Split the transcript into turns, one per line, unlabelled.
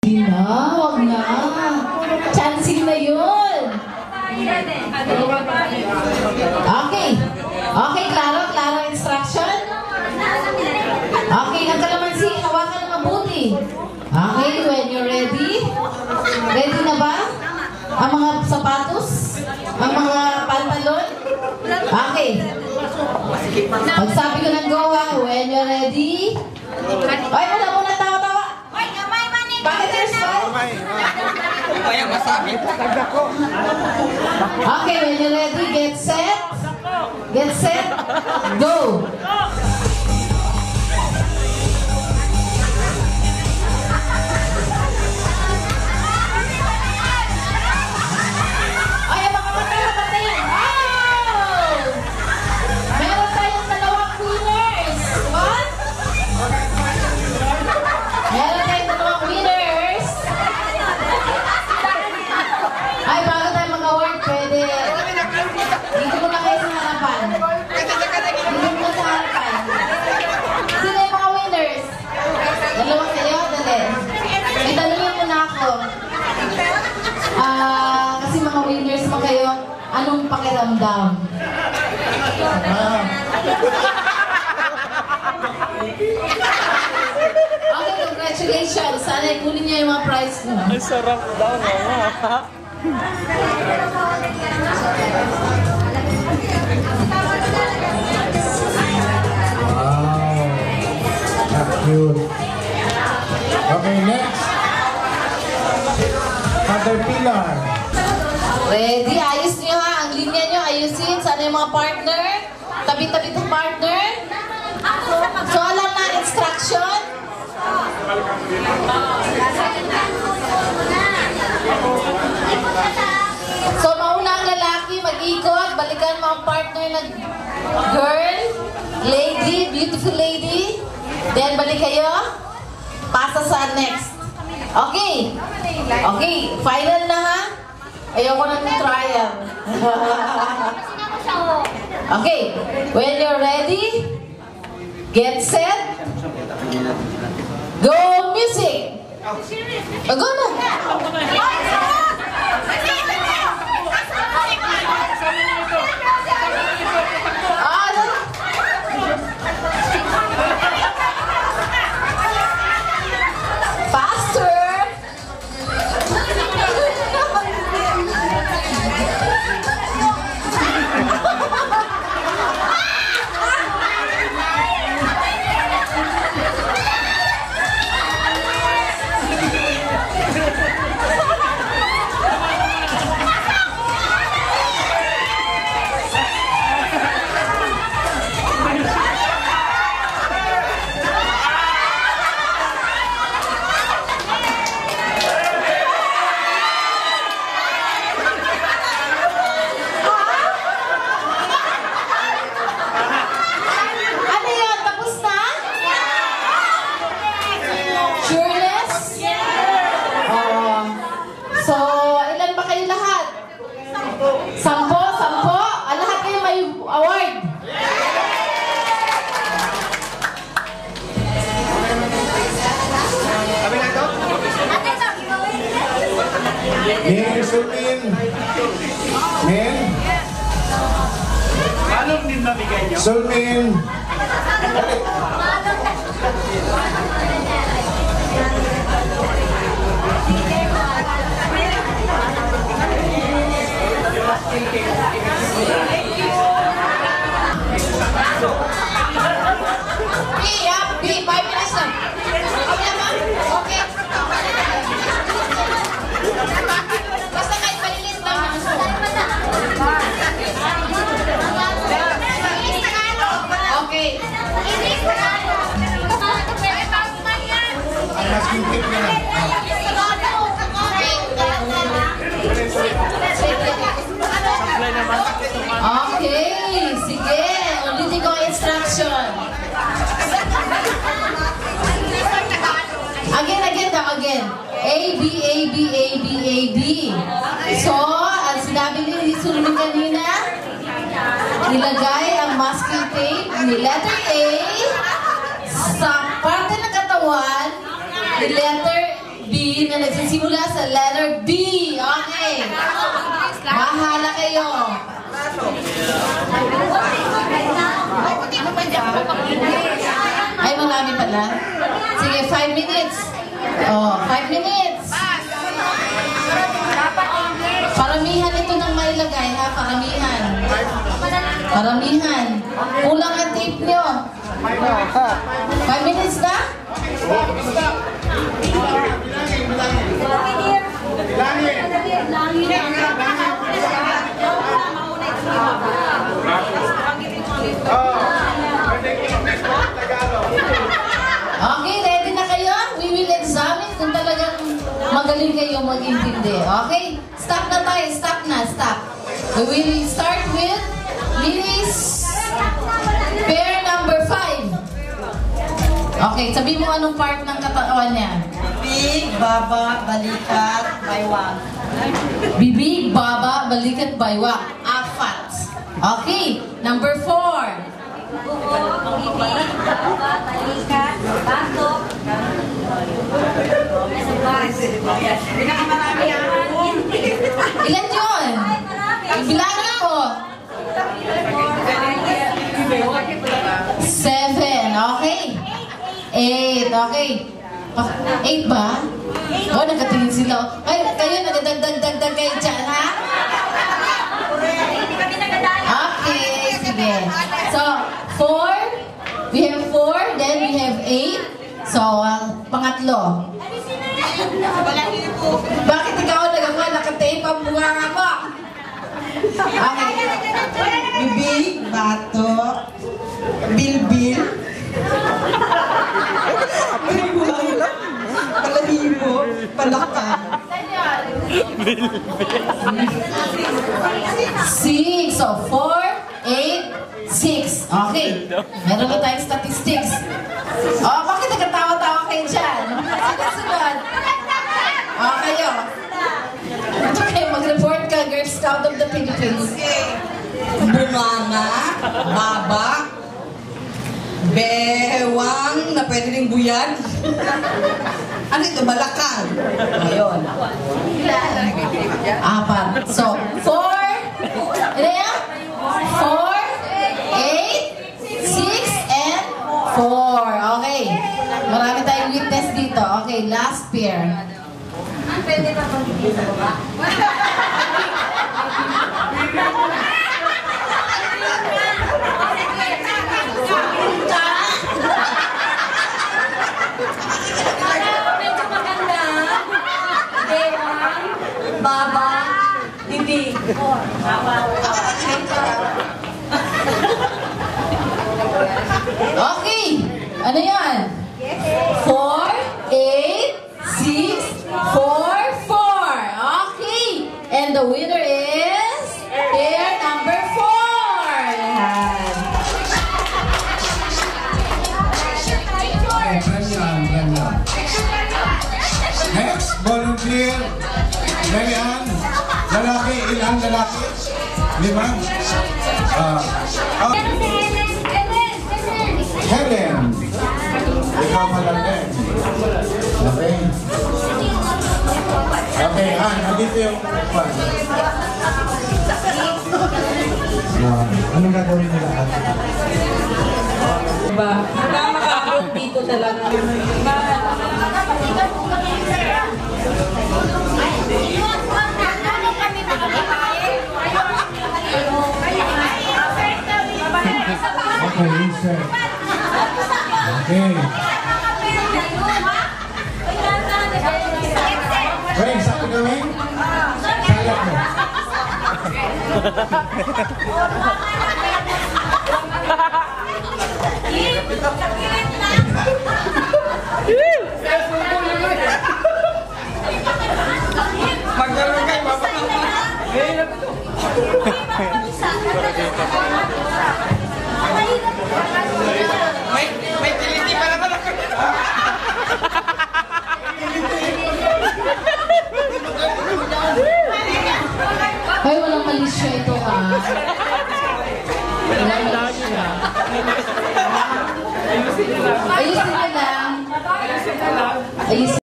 Hindi na, wag na. Chancing na yun. Okay. Okay, Claro instruction. Okay, ang kalamansi, hawakan na mabuti. Okay, when you're ready. Ready na ba? Ang mga sapatos? Ang mga pantalon? Okay. Pag sabi ko ng go, when you're ready. Ay, muna, tawa-tawa. Bakit there's
Kaya masabi.
Okay, when you're ready, get set. Get set. Go. Kasi mga winners mo kayo, anong pakiramdam? Okay, congratulations. Sana ikunin niyo yung mga prize mo.
Ang sarap daw, mama.
Wow. Cute. Okay, next. Caterpillar.
Ready? Ayos nyo ha. Ang linya nyo, ayusin. Sana yung mga partner. Tabi-tabi itong partner. So, alam na instruction. So, mauna ang lalaki, mag-ikot. Balikan mo ang partner na girl, lady, beautiful lady. Then, balik kayo. Pasa sa next. Okay. Okay. Final na ha. Ayoko na ng trial. Okay. When you're ready, get set. Go music. Go na. Sampo. Lahat kayo may award.
Min, Sulmin. Min.
Anong din nabigay niyo?
Sulmin.
Okay, sige. Ulitin ko ang instruction. Again. A, B, A, B, A, B, A, B. So, ang sinabi ni Sulmin kanina, nilagay ang masking tape ni letter A sa parte ng katawan ni letter B D na nagsisimula sa letter B. Okay. Bahala kayo. Ay, marami pala. Sige, 5 minutes. Oh, 5 minutes. Paramihan ito ng mailagay, ha? Paramihan. Paramihan. Kulang ang tape nyo. 5 minutes na? Okay, ready na kayo? We will examine kung talagang magaling kayo mag-intindi. Okay? Stop na tayo. Stop na. Stop. We will start with Lily's pair number 5. Okay, sabi mo anong part ng katawan niya.
Bibig, baba, balikat, baywang.
Bibig, baba, balikat, baywang. 4. Okay, number 4.
Bibig, baba, balikat, batok. Pinakamarami yan.
Ilan yun? Bilangin ako. 7, okay. 8, okay. 8 ba? Oh, nagkatingin sila. Ay, kayo, nagadagdag kayo dyan, ha? Okay, sige. So, 4. We have 4, then we have 8. So, pangatlo. Bakit ikaw nakatape ang bunga mo? Okay.
Bibig, batok, bilbil. Palahibo, palakad.
6. So, 4, 8, 6. Okay. Meron na tayong statistics. Oh, bakit nagkatawa-tawa kayo dyan? Sunod. Oh, kayo. Ito kayo, mag-report ka, Girl Scout of the Philippines.
Bunganga, baba, bewang na pwede rin buyad. Ano ito? Balakang. Ngayon.
4. So, 4, ano yan? 4, 8, 6, and 4. Okay. Marami tayong witness dito. Okay, last pair.
Pwede ba mag-ibig sa baba? Medyo maganda. Bewang, baba, bibig.
Okay. Ano yan? 4, 8, 6, 4, 4. Okay. And the winner is pair number 4. Yan.
Okay, Premian. Next, volunteer. Premian. Lalaki, ilang lalaki? 5? Helen. Ikaw malaki. Okay. Okay, nandito yung pan. Anong gagawin nila?
Diba? Makakabot dito talaga.
Okay, insert. Okay. Wait, saan gawin? Sayap mo.
Magdalong kayo, mapakang. May tiliti pa naman ako.
Ay, walang malisya ito, ha? Walang malisya. Ayusin nyo lang. Ayusin